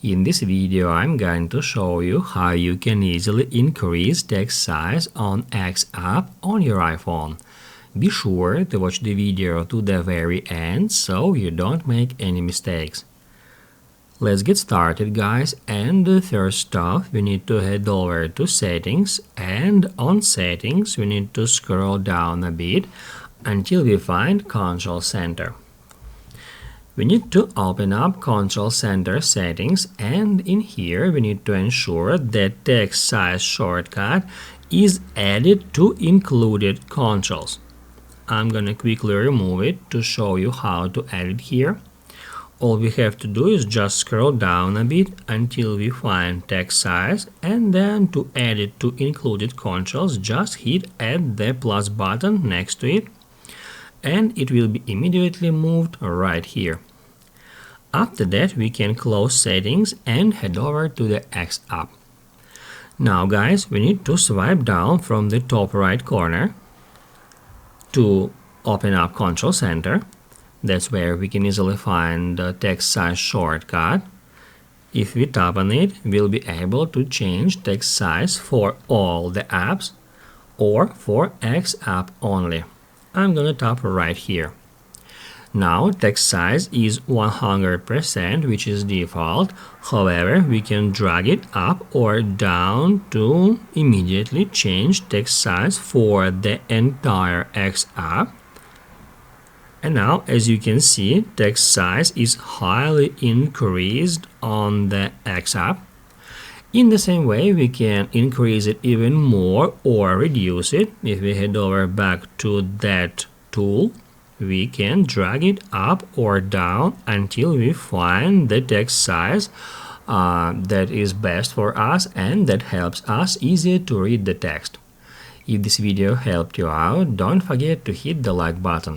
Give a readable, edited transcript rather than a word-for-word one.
In this video, I'm going to show you how you can easily increase text size on X app on your iPhone. Be sure to watch the video to the very end so you don't make any mistakes. Let's get started, guys, and first off we need to head over to settings, and on settings we need to scroll down a bit until we find Control Center. We need to open up Control Center settings, and in here we need to ensure that text size shortcut is added to included controls. I'm gonna quickly remove it to show you how to add it here. All we have to do is just scroll down a bit until we find text size, and then to add it to included controls, just hit add the plus button next to it, and it will be immediately moved right here. After that, we can close settings and head over to the X app. Now, guys, we need to swipe down from the top right corner to open up Control Center. That's where we can easily find the text size shortcut. If we tap on it, we'll be able to change text size for all the apps or for X app only. I'm gonna tap right here. Now text size is 100%, which is default. However, we can drag it up or down to immediately change text size for the entire X app. And now, as you can see, text size is highly increased on the X app. In the same way, we can increase it even more or reduce it. If we head over back to that tool, we can drag it up or down until we find the text size that is best for us and that helps us easier to read the text. If this video helped you out, don't forget to hit the like button.